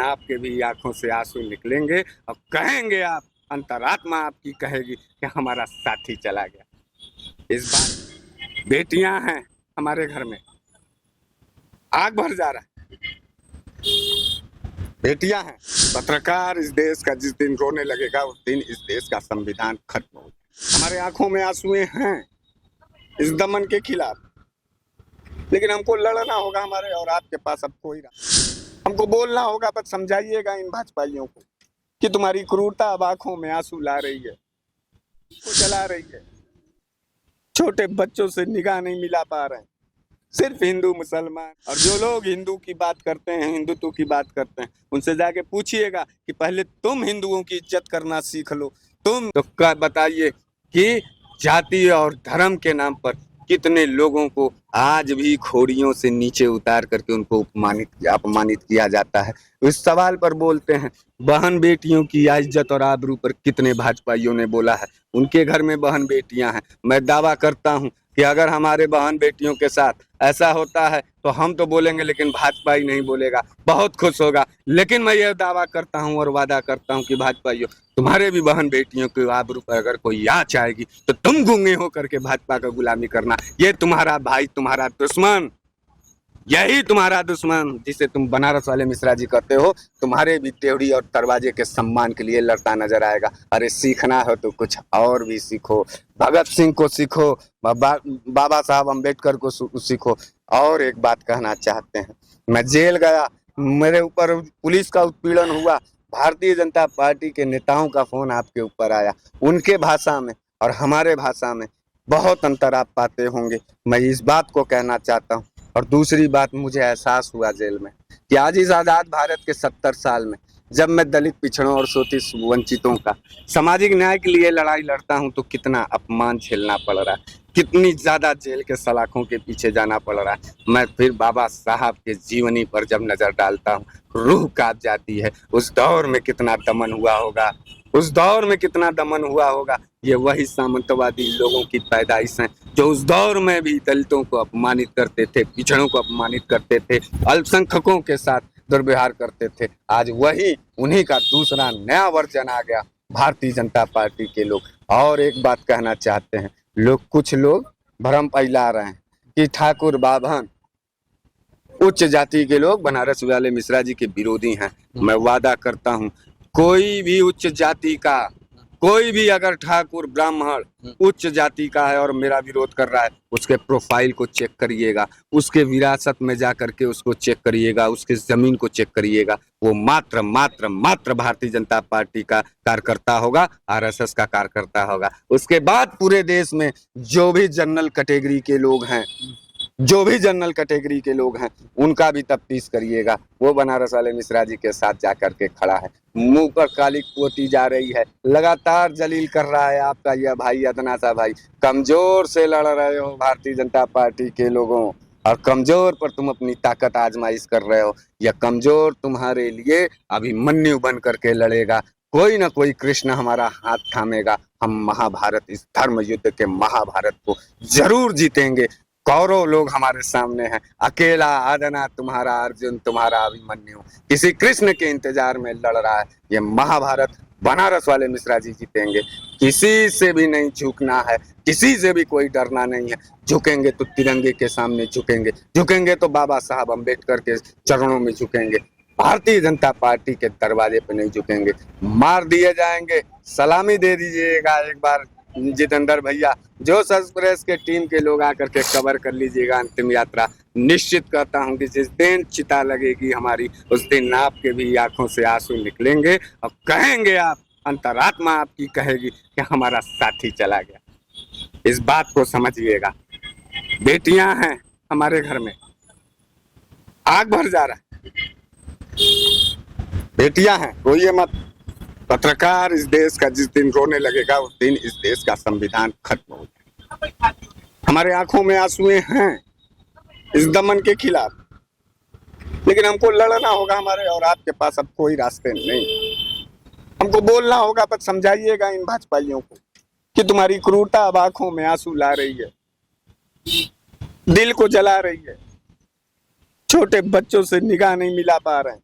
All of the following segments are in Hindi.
आपके भी आंखों से आंसू निकलेंगे और कहेंगे आप, अंतरात्मा आपकी कहेगी कि हमारा साथी चला गया। इस बार बेटियां हैं हमारे घर में, आग भर जा रहा है। बेटियां हैं। पत्रकार इस देश का जिस दिन रोने लगेगा उस दिन इस देश का संविधान खत्म हो जाएगा। हमारे आंखों में आंसुएं हैं इस दमन के खिलाफ, लेकिन हमको लड़ना होगा। हमारे और आपके पास अब कोई हमको बोलना होगा, बस समझाइएगा इन भाजपाइयों को कि तुम्हारी क्रूरता अब आंखों में आंसू ला रही है, को चला रही है। छोटे बच्चों से निगाह नहीं मिला पा रहे हैं, सिर्फ हिंदू मुसलमान। और जो लोग हिंदू की बात करते हैं, हिंदुत्व की बात करते हैं, उनसे जाके पूछिएगा कि पहले तुम हिंदुओं की इज्जत करना सीख लो। तुम तो क्या बताइए कि जाति और धर्म के नाम पर कितने लोगों को आज भी खोड़ियों से नीचे उतार करके उनको अपमानित किया जाता है। इस सवाल पर बोलते हैं, बहन बेटियों की इज्जत और आबरू पर कितने भाजपाइयों ने बोला है। उनके घर में बहन बेटियां हैं। मैं दावा करता हूं कि अगर हमारे बहन बेटियों के साथ ऐसा होता है तो हम तो बोलेंगे, लेकिन भाजपाई नहीं बोलेगा, बहुत खुश होगा। लेकिन मैं यह दावा करता हूं और वादा करता हूं कि भाजपाइयों, तुम्हारे भी बहन बेटियों के आबरू पर अगर कोई आँच आएगी तो तुम गूंगे होकर के भाजपा का गुलामी करना। ये तुम्हारा भाई, तुम्हारा दुश्मन, यही तुम्हारा दुश्मन जिसे तुम बनारस वाले मिश्रा जी कहते हो, तुम्हारे भी टेवड़ी और दरवाजे के सम्मान के लिए लड़ता नजर आएगा। अरे सीखना हो तो कुछ और भी सीखो, भगत सिंह को सीखो, बाबा साहब अम्बेडकर को सीखो। और एक बात कहना चाहते हैं, मैं जेल गया, मेरे ऊपर पुलिस का उत्पीड़न हुआ, भारतीय जनता पार्टी के नेताओं का फोन आपके ऊपर आया, उनके भाषा में और हमारे भाषा में बहुत अंतर आप पाते होंगे। मैं इस बात को कहना चाहता हूँ। और दूसरी बात, मुझे एहसास हुआ जेल में कि आज इस आजाद भारत के 70 साल में जब मैं दलित पिछड़ों और शोषित वंचितों का सामाजिक न्याय के लिए लड़ाई लड़ता हूं तो कितना अपमान झेलना पड़ रहा है, कितनी ज्यादा जेल के सलाखों के पीछे जाना पड़ रहा है। मैं फिर बाबा साहब के जीवनी पर जब नजर डालता हूँ, रूह कांप जाती है। उस दौर में कितना दमन हुआ होगा, उस दौर में कितना दमन हुआ होगा। ये वही सामंतवादी लोगों की पैदाइश है जो उस दौर में भी दलितों को अपमानित करते थे, पिछड़ों को अपमानित करते थे, अल्पसंख्यकों के साथ दुर्व्यवहार करते थे। आज वही उन्हीं का दूसरा नया वर्जन आ गया, भारतीय जनता पार्टी के लोग। और एक बात कहना चाहते हैं, कुछ लोग भ्रम फैला रहे हैं कि ठाकुर बाभन उच्च जाति के लोग बनारस वाले मिश्रा जी के विरोधी हैं। मैं वादा करता हूं, कोई भी उच्च जाति का, कोई भी अगर ठाकुर ब्राह्मण उच्च जाति का है और मेरा विरोध कर रहा है, उसके प्रोफाइल को चेक करिएगा, उसके विरासत में जा करके उसको चेक करिएगा, उसके जमीन को चेक करिएगा। वो मात्र मात्र मात्र भारतीय जनता पार्टी का कार्यकर्ता होगा, आरएसएस का कार्यकर्ता होगा। उसके बाद पूरे देश में जो भी जनरल कैटेगरी के लोग हैं, जो भी जनरल कैटेगरी के लोग हैं, उनका भी तफ्तीश करिएगा। वो बनारस वाले मिश्रा जी के साथ जाकर के खड़ा है, मुंह पर काली पोती जा रही है, लगातार जलील कर रहा है आपका यह भाई अदना सा भाई। कमजोर से लड़ रहे हो भारतीय जनता पार्टी के लोगों, और कमजोर पर तुम अपनी ताकत आजमाइश कर रहे हो। यह कमजोर तुम्हारे लिए अभिमन्यु बन करके लड़ेगा। कोई ना कोई कृष्ण हमारा हाथ थामेगा। हम महाभारत, इस धर्म युद्ध के महाभारत को जरूर जीतेंगे। कौरव लोग हमारे सामने हैं, अकेला अदना तुम्हारा अर्जुन, तुम्हारा अभिमन्यु किसी कृष्ण के इंतजार में लड़ रहा है। ये महाभारत बनारस वाले मिश्रा जी जीतेंगे। किसी से भी नहीं झुकना है, किसी से भी कोई डरना नहीं है। झुकेंगे तो तिरंगे के सामने झुकेंगे, झुकेंगे तो बाबा साहब अम्बेडकर के चरणों में झुकेंगे, भारतीय जनता पार्टी के दरवाजे पे नहीं झुकेंगे। मार दिए जाएंगे, सलामी दे दीजिएगा एक बार जितेंद्र भैया, जो एक्सप्रेस के टीम के लोग आकर के कवर कर लीजिएगा अंतिम यात्रा। निश्चित कहता हूं कि जिस दिन चिता लगेगी हमारी, उस दिन आपके भी आंखों से आंसू निकलेंगे और कहेंगे आप, अंतरात्मा आपकी कहेगी कि हमारा साथी चला गया। इस बात को समझिएगा। बेटियां हैं हमारे घर में, आग भर जा रहा है। बेटियां हैं, रोइए मत। पत्रकार इस देश का जिस दिन रोने लगेगा उस दिन इस देश का संविधान खत्म हो जाएगा। हमारे आंखों में आंसुएं हैं इस दमन के खिलाफ, लेकिन हमको लड़ना होगा। हमारे और आपके पास अब कोई रास्ते नहीं। हमको बोलना होगा, बस समझाइएगा इन भाजपाइयों को कि तुम्हारी क्रूरता अब आंखों में आंसू ला रही है, दिल को जला रही है। छोटे बच्चों से निगाह नहीं मिला पा रहे हैं,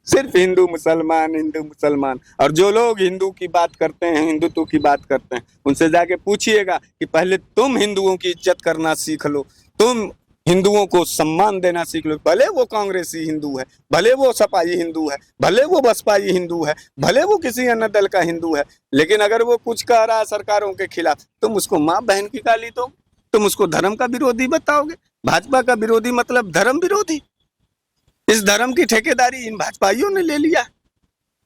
सिर्फ हिंदू मुसलमान। और जो लोग हिंदू की बात करते हैं, हिंदुत्व की बात करते हैं, उनसे जाके पूछिएगा कि पहले तुम हिंदुओं की इज्जत करना सीख लो, तुम हिंदुओं को सम्मान देना सीख लो। भले वो कांग्रेसी हिंदू है, भले वो सपाई हिंदू है, भले वो बसपाई हिंदू है, भले वो किसी अन्य दल का हिंदू है, लेकिन अगर वो कुछ कह रहा है सरकारों के खिलाफ, तुम उसको माँ बहन की गाली दो, तुम उसको धर्म का विरोधी बताओगे। भाजपा का विरोधी मतलब धर्म विरोधी। इस धर्म की ठेकेदारी इन भाजपाइयों ने ले लिया।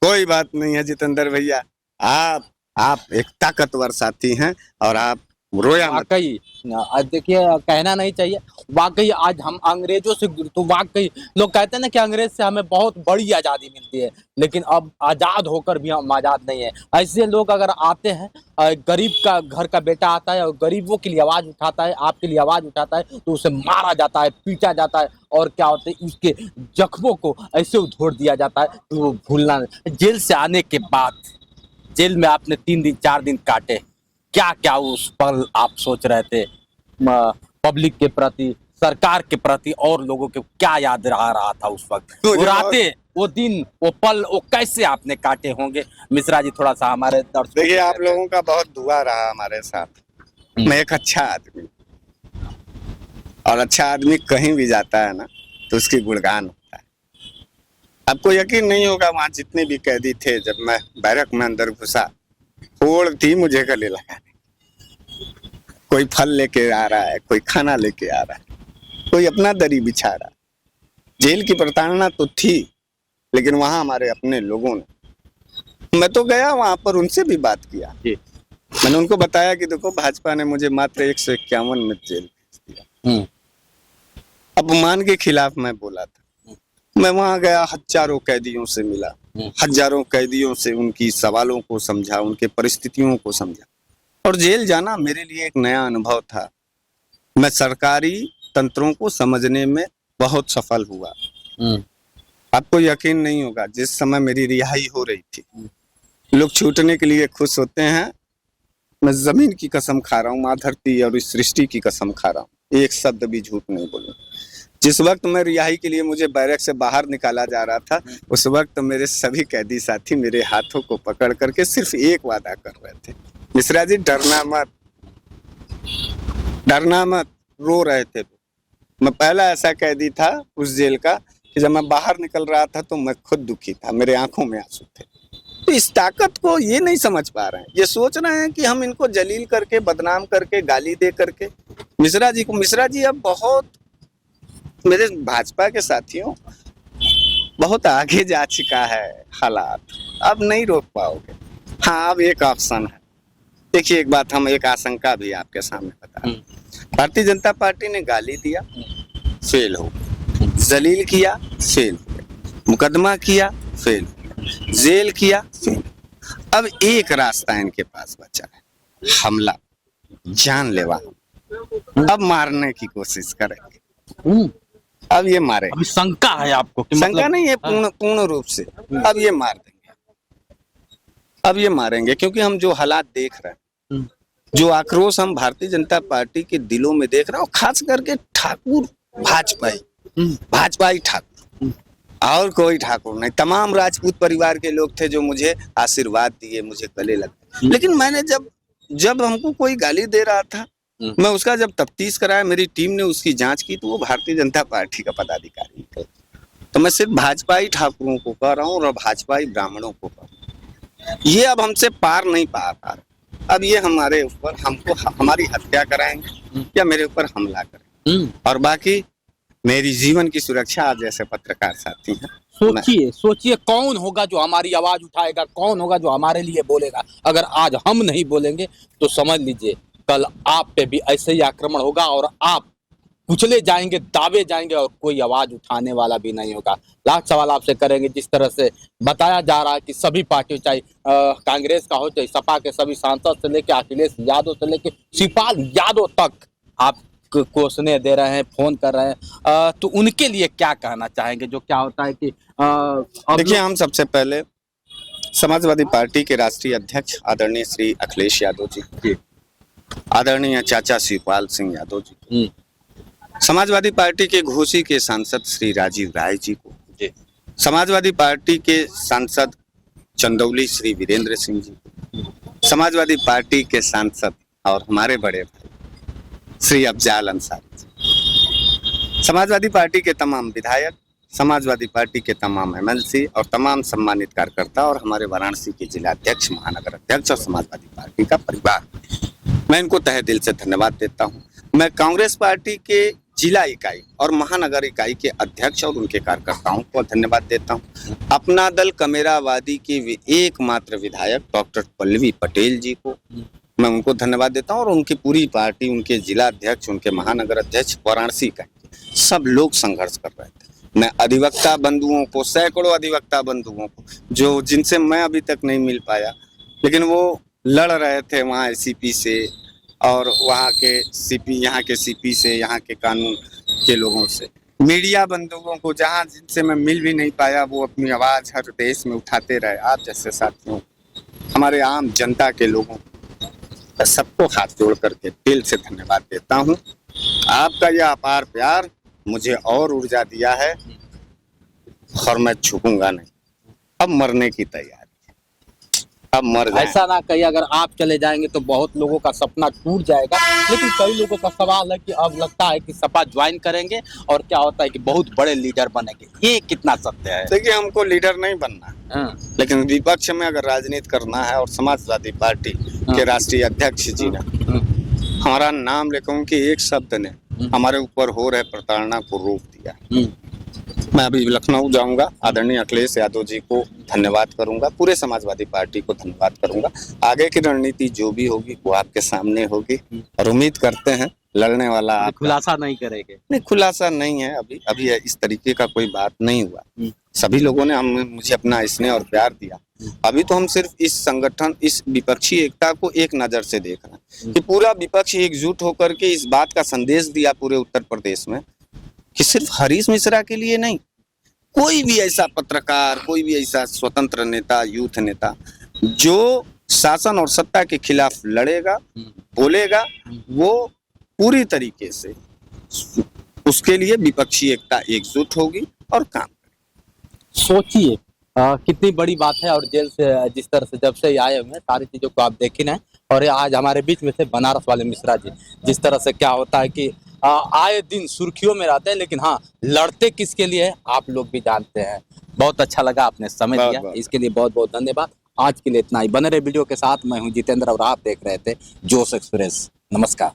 कोई बात नहीं है जितेंद्र भैया, आप एक ताकतवर साथी हैं और आप रोया मत। वाकई देखिए, कहना नहीं चाहिए, वाकई आज हम अंग्रेजों से, तो वाकई लोग कहते हैं ना कि अंग्रेज से हमें बहुत बड़ी आज़ादी मिलती है, लेकिन अब आज़ाद होकर भी हम आज़ाद नहीं है। ऐसे लोग अगर आते हैं, गरीब का घर का बेटा आता है और गरीबों के लिए आवाज़ उठाता है, आपके लिए आवाज़ उठाता है, तो उसे मारा जाता है, पीटा जाता है, और क्या होता है, उसके जख्मों को ऐसे उधोड़ दिया जाता है कि वो भूलना नहीं। जेल से आने के बाद, जेल में आपने 3 दिन 4 दिन काटे, क्या क्या उस पल आप सोच रहे थे, पब्लिक के प्रति, सरकार के प्रति, और लोगों के क्या याद रहा था उस वक्त, वो रातें, वो दिन, वो पल, वो कैसे आपने काटे होंगे? मिश्रा जी, थोड़ा सा हमारे दर्शकों। देखिए, आप लोगों का बहुत दुआ रहा हमारे साथ। मैं एक अच्छा आदमी, और अच्छा आदमी कहीं भी जाता है ना तो उसकी गुणगान होता है। आपको यकीन नहीं होगा, वहां जितने भी कैदी थे, जब मैं बैरक में अंदर घुसा, होड़ थी मुझे गले लगाने। कोई फल लेके आ रहा है, कोई खाना लेके आ रहा है, कोई अपना दरी बिछा रहा है। जेल की प्रताड़ना तो थी, लेकिन वहां हमारे अपने लोगों ने, मैं तो गया वहां पर, उनसे भी बात किया। मैंने उनको बताया कि देखो, भाजपा ने मुझे मात्र 151 में जेल भेज दिया। अपमान के खिलाफ मैं बोला था। मैं वहां गया, हजारों कैदियों से मिला, हजारों कैदियों से उनकी सवालों को समझा, उनके परिस्थितियों को समझा, और जेल जाना मेरे लिए एक नया अनुभव था। मैं सरकारी तंत्रों को समझने में बहुत सफल हुआ। आपको यकीन नहीं होगा, जिस समय मेरी रिहाई हो रही थी, लोग छूटने के लिए खुश होते हैं, मैं जमीन की कसम खा रहा हूँ, माँ धरती और इस सृष्टि की कसम खा रहा हूँ, एक शब्द भी झूठ नहीं बोलूँ। जिस वक्त मैं रिहाई के लिए मुझे बैरक से बाहर निकाला जा रहा था, उस वक्त मेरे सभी कैदी साथी मेरे हाथों को पकड़ करके सिर्फ एक वादा कर रहे थे, मिश्रा जी डरना मत, डरना मत, रो रहे थे। मैं पहला ऐसा कैदी था उस जेल का कि जब मैं बाहर निकल रहा था तो मैं खुद दुखी था, मेरे आंखों में आंसू थे। तो इस ताकत को ये नहीं समझ पा रहे हैं, ये सोच रहे हैं कि हम इनको जलील करके, बदनाम करके, गाली दे करके, मिश्रा जी को, मिश्रा जी अब बहुत, मेरे भाजपा के साथियों, बहुत आगे जा चुका है हालात, अब नहीं रोक पाओगे। हाँ, अब एक ऑप्शन है। देखिए, एक बात, हम एक आशंका भी आपके सामने बता रहे हैं। भारतीय जनता पार्टी ने गाली दिया, फेल हो गया, जलील किया, फेल हो गया, मुकदमा किया, फेल हो गया, जेल किया, फेल। अब एक रास्ता इनके पास बचा है, हमला, जानलेवा। अब मारने की कोशिश करेंगे, अब ये मारे। अभी शंका है आपको कि शंका मतलब... नहीं है, पूर्ण रूप से अब ये मार देंगे, अब ये मारेंगे, क्योंकि हम जो हालात देख रहे हैं, जो आक्रोश हम भारतीय जनता पार्टी के दिलों में देख रहे हैं, खास करके ठाकुर भाजपाई ठाकुर, और कोई ठाकुर नहीं, तमाम राजपूत परिवार के लोग थे जो मुझे आशीर्वाद दिए, मुझे गले लगे। लेकिन मैंने जब हमको कोई गाली दे रहा था, मैं उसका जब तफ्तीश कराया, मेरी टीम ने उसकी जांच की, तो वो भारतीय जनता पार्टी का पदाधिकारी थे। तो मैं सिर्फ भाजपाई ठाकुरों को कह रहा हूँ और भाजपाई ब्राह्मणों को कह रहा हूँ, ये अब हमसे पार नहीं पा रहा। अब ये हमारे ऊपर, हमको हमारी हत्या कराएंगे या मेरे ऊपर हमला करेंगे, और बाकी मेरी जीवन की सुरक्षा आज जैसे पत्रकार साथी हैं। सोचिए कौन होगा जो हमारी आवाज उठाएगा, कौन होगा जो हमारे लिए बोलेगा। अगर आज हम नहीं बोलेंगे तो समझ लीजिए कल आप पे भी ऐसे ही आक्रमण होगा और आप कुचले जाएंगे, दाबे जाएंगे, और कोई आवाज उठाने वाला भी नहीं होगा। लास्ट सवाल आपसे करेंगे, जिस तरह से बताया जा रहा है कि सभी पार्टी, चाहे कांग्रेस का हो, चाहे सपा के सभी सांसद से लेके अखिलेश यादव से लेके शिवपाल यादव तक आप कोसने दे रहे हैं, फोन कर रहे हैं, तो उनके लिए क्या कहना चाहेंगे? जो क्या होता है कि देखिए, हम सबसे पहले समाजवादी पार्टी के राष्ट्रीय अध्यक्ष आदरणीय श्री अखिलेश यादव जी, आदरणीय चाचा शिवपाल सिंह यादव जी, समाजवादी पार्टी के घोसी के सांसद श्री राजीव राय जी को, समाजवादी पार्टी के सांसद चंदौली श्री वीरेंद्र सिंह जी, समाजवादी पार्टी के सांसद और हमारे बड़े भाई श्री अफजाल अंसारी जी, समाजवादी पार्टी के तमाम विधायक, समाजवादी पार्टी के तमाम एमएलसी और तमाम सम्मानित कार्यकर्ता और हमारे वाराणसी के जिला अध्यक्ष, महानगर अध्यक्ष और समाजवादी पार्टी का परिवार, मैं इनको तहे दिल से धन्यवाद देता हूँ। मैं कांग्रेस पार्टी के जिला इकाई और महानगर इकाई के अध्यक्ष और उनके कार्यकर्ताओं को धन्यवाद देता हूँ। अपना दल कमेरावादी के एकमात्र विधायक डॉक्टर पल्लवी पटेल जी को मैं उनको धन्यवाद देता हूँ और उनकी पूरी पार्टी, उनके जिला अध्यक्ष, उनके महानगर अध्यक्ष, वाराणसी का सब लोग संघर्ष कर रहे थे। मैं अधिवक्ता बंधुओं को, सैकड़ों अधिवक्ता बंधुओं को जो जिनसे मैं अभी तक नहीं मिल पाया, लेकिन वो लड़ रहे थे वहाँ एसीपी से और वहाँ के सीपी, यहाँ के सीपी से, यहाँ के कानून के लोगों से, मीडिया बंधुओं को जहाँ जिनसे मैं मिल भी नहीं पाया, वो अपनी आवाज़ हर देश में उठाते रहे। आप जैसे साथियों, हमारे आम जनता के लोगों, सबको हाथ जोड़ करके दिल से धन्यवाद देता हूँ। आपका यह अपार प्यार मुझे और ऊर्जा दिया है और मैं झुकूंगा नहीं। अब मरने की तैयारी, अब मर जाए। ऐसा ना कहिए, अगर आप चले जाएंगे तो बहुत लोगों का सपना टूट जाएगा, लेकिन कई लोगों का सवाल है कि अब लगता है कि सपा ज्वाइन करेंगे और क्या होता है कि बहुत बड़े लीडर बनेंगे। ये कितना सत्य है? देखिए, हमको लीडर नहीं बनना, लेकिन विपक्ष में अगर राजनीति करना है और समाजवादी पार्टी के राष्ट्रीय अध्यक्ष जी ने हमारा नाम लेकर उनके एक शब्द ने हमारे ऊपर हो रहे प्रताड़ना को रोक दिया। मैं अभी लखनऊ जाऊंगा, आदरणीय अखिलेश यादव जी को धन्यवाद करूंगा, पूरे समाजवादी पार्टी को धन्यवाद करूंगा। आगे की रणनीति जो भी होगी वो आपके सामने होगी और उम्मीद करते हैं लड़ने वाला आप खुलासा नहीं करेंगे। नहीं, खुलासा नहीं है अभी इस तरीके का कोई बात नहीं हुआ। सभी लोगों ने मुझे अपना स्नेह और प्यार दिया। अभी तो हम सिर्फ इस संगठन, इस विपक्षी एकता को एक नजर से देख रहे हैं कि पूरा विपक्ष एकजुट होकर के इस बात का संदेश दिया पूरे उत्तर प्रदेश में कि सिर्फ हरीश मिश्रा के लिए नहीं, कोई भी ऐसा पत्रकार, कोई भी ऐसा स्वतंत्र नेता, यूथ नेता जो शासन और सत्ता के खिलाफ लड़ेगा, बोलेगा, वो पूरी तरीके से उसके लिए विपक्षी एकता एकजुट होगी और काम करेगी। सोचिए कितनी बड़ी बात है। और जेल से जिस तरह से जब से आए हुए हैं, सारी चीजों को आप देखें ना, और आज हमारे बीच में थे बनारस वाले मिश्रा जी। जिस तरह से क्या होता है कि आए दिन सुर्खियों में रहते हैं, लेकिन हाँ, लड़ते किसके लिए है आप लोग भी जानते हैं। बहुत अच्छा लगा, आपने समय दिया, इसके लिए बहुत बहुत धन्यवाद। आज के लिए इतना ही। बने रहे वीडियो के साथ। मैं हूँ जितेंद्र और आप देख रहे थे जोश एक्सप्रेस। नमस्कार।